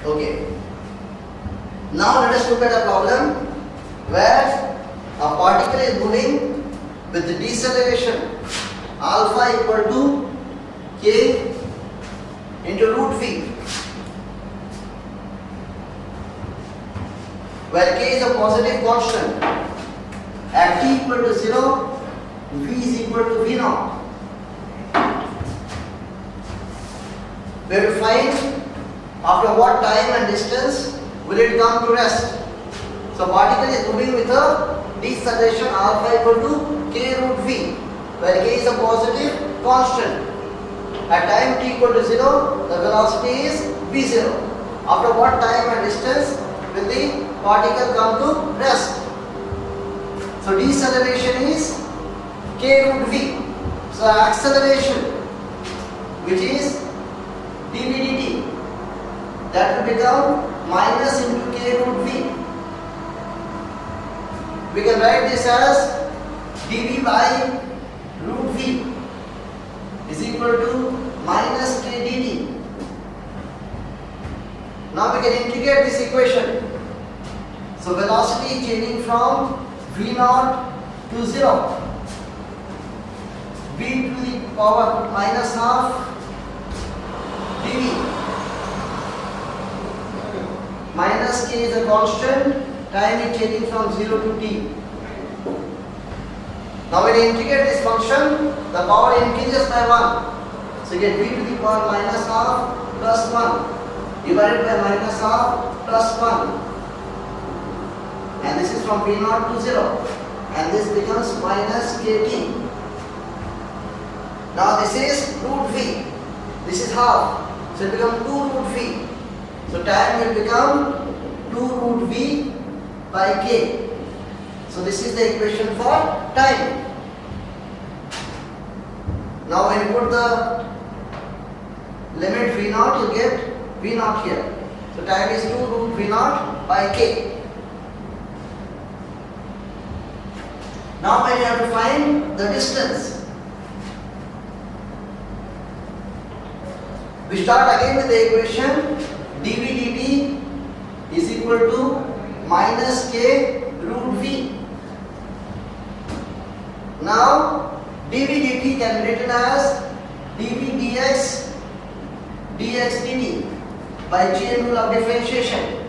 Okay. Now let us look at a problem where a particle is moving with the deceleration alpha equal to k into root v, where k is a positive constant. At t equal to 0, v is equal to v naught. We have to find after what time and distance will it come to rest. So particle is moving with a deceleration alpha equal to k root v, where k is a positive constant. At time t equal to 0, the velocity is v0. After what time and distance will the particle come to rest? So deceleration is k root v. So acceleration, which is dv dt, that will become minus into k root v. We can write this as dv by root v is equal to minus k dt. Now we can integrate this equation. So velocity changing from v naught to 0, v to the power minus half dv, minus k is a constant, time is changing from 0 to t. Now when you integrate this function, the power increases by 1. So you get v to the power minus half plus 1 divided by minus half plus 1. And this is from v naught to 0. And this becomes minus kt. Now this is root v. This is half. So it becomes 2 root v. So time will become 2 root v by k. So this is the equation for time. Now when you put the limit v naught, you get v naught here. So time is 2 root v naught by k. Now when you have to find the distance, we start again with the equation dv dt is equal to minus k root v. Now dv dt can be written as dv dx dx dt by chain rule of differentiation.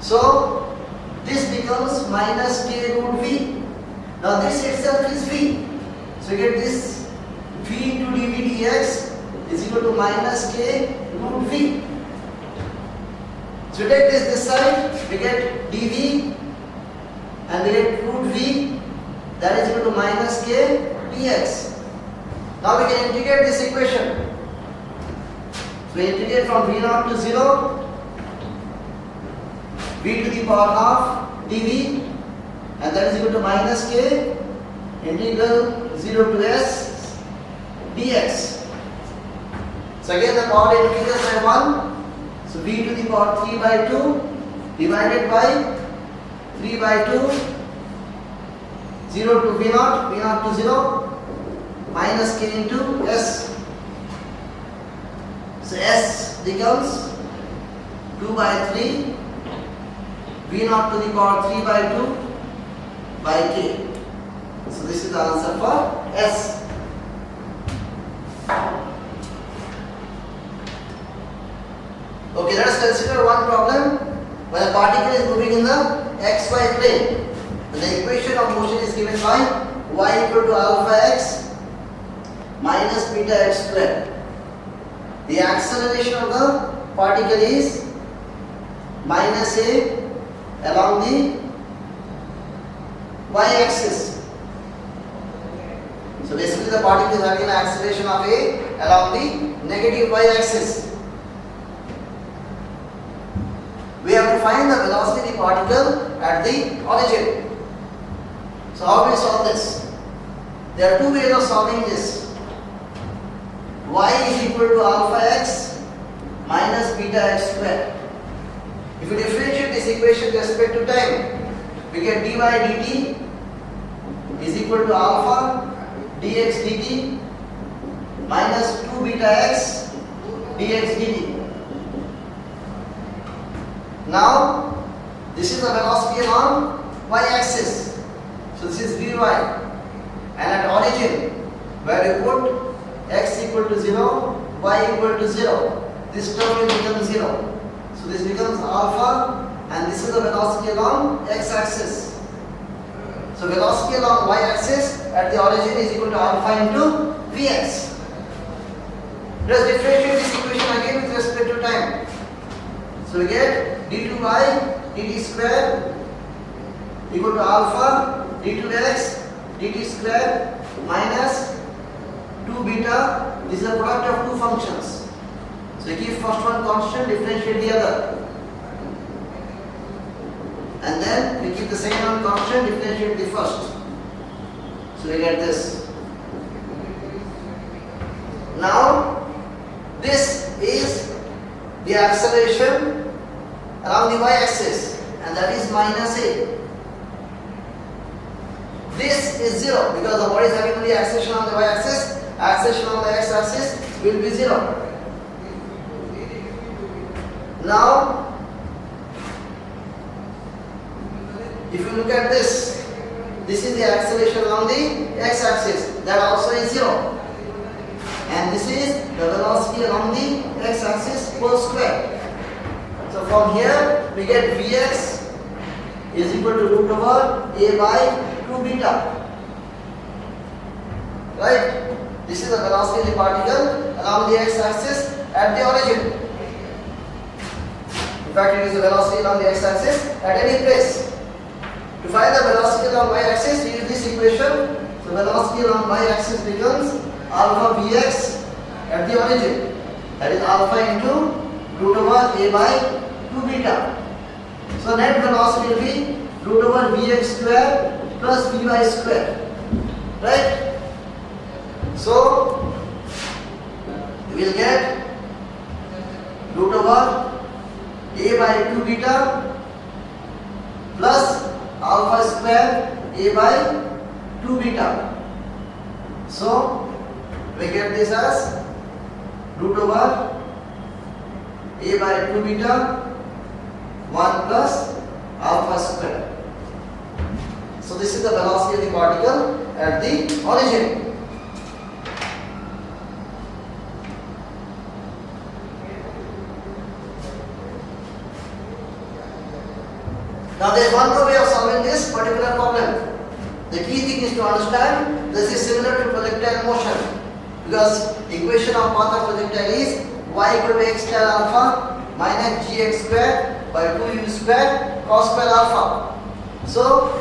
So this becomes minus k root v. Now this itself is v. So you get this v to dv dx is equal to minus k root v. So take this side, we get dv and we get root v, that is equal to minus k dx. Now we can integrate this equation. So we integrate from v naught to 0, v to the power half dv, and that is equal to minus k integral 0 to s dx. So again the power increases by 1. So v to the power 3 by 2 divided by 3 by 2, 0 to v naught to 0, minus k into s. So s becomes 2 by 3, v naught to the power 3 by 2 by k. So this is the answer for s. Okay, let us consider one problem where a particle is moving in the xy plane. And the equation of motion is given by y equal to alpha x minus beta x squared. The acceleration of the particle is minus a along the y-axis. So basically the particle is having an acceleration of a along the negative y-axis. We have to find the velocity of the particle at the origin. So how do we solve this? There are two ways of solving this. Y is equal to alpha x minus beta x squared. If we differentiate this equation with respect to time, we get dy dt is equal to alpha dx dt minus 2 beta x dx dt. Now this is the velocity along y-axis. So this is Vy, and at origin where you put x equal to 0, y equal to 0, this term will become 0. So this becomes alpha, and this is the velocity along x-axis. So velocity along y-axis at the origin is equal to alpha into Vx. Let us differentiate this equation again with respect to time. So we get d2y dt square equal to alpha d2x dt square minus 2 beta. This is the product of two functions. So we keep first one constant, differentiate the other. And then we keep the second one constant, differentiate the first. So we get this. Now this is the acceleration along the y-axis, and that is minus a. This is 0 because the body is having only acceleration on the y-axis. Acceleration on the x-axis will be 0. Now, if you look at this is the acceleration along the x-axis. That also is 0. And this is the velocity along the x-axis whole square. So from here we get Vx is equal to root over a by 2 beta. Right? This is the velocity of the particle along the x-axis at the origin. In fact, it is the velocity along the x-axis at any place. To find the velocity along y-axis, use this equation. So velocity along y-axis becomes alpha Vx at the origin. That is alpha into root over a by 2 beta. So net velocity will be root over Vx square plus Vy square. Right? So we will get root over a by 2 beta plus alpha square a by 2 beta. So we get this as root over a by 2 beta 1 plus alpha square. So this is the velocity of the particle at the origin. Now there is one more way of solving this particular problem. The key thing is to understand this is similar to projectile motion, because equation of path of projectile is y equal to x tan alpha minus gx square by 2u square cos square alpha. So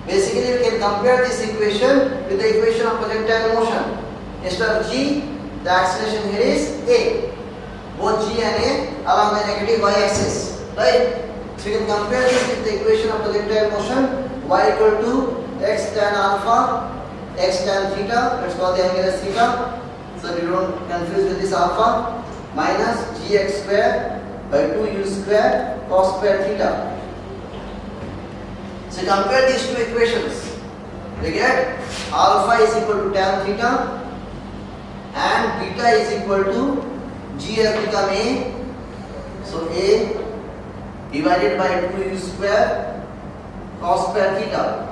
basically we can compare this equation with the equation of projectile motion. Instead of g, the acceleration here is a. Both g and a along the negative y-axis. Right? So you can compare this with the equation of projectile motion. Y equal to x tan alpha, x tan theta, let's call the angle as theta, so we don't confuse with this alpha, minus gx square by 2u square cos square theta. So compare these two equations. We get alpha is equal to tan theta and beta is equal to g has become a. So a divided by 2u square cos square theta.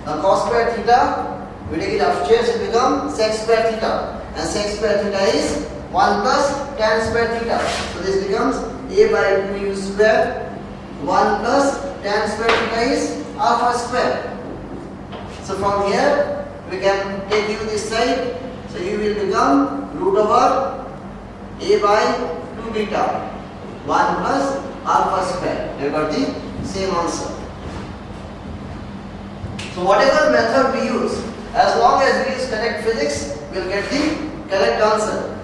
Now cos square theta, we take it upstairs, it becomes sec square theta, and sec square theta is 1 plus tan square theta. So this becomes a by 2u square 1 plus tan square theta is alpha square. So from here we can take u this side, so u will become root over a by 2 beta 1 plus alpha square. We got the same answer. So whatever method we use, as long as we use correct physics, we will get the correct answer.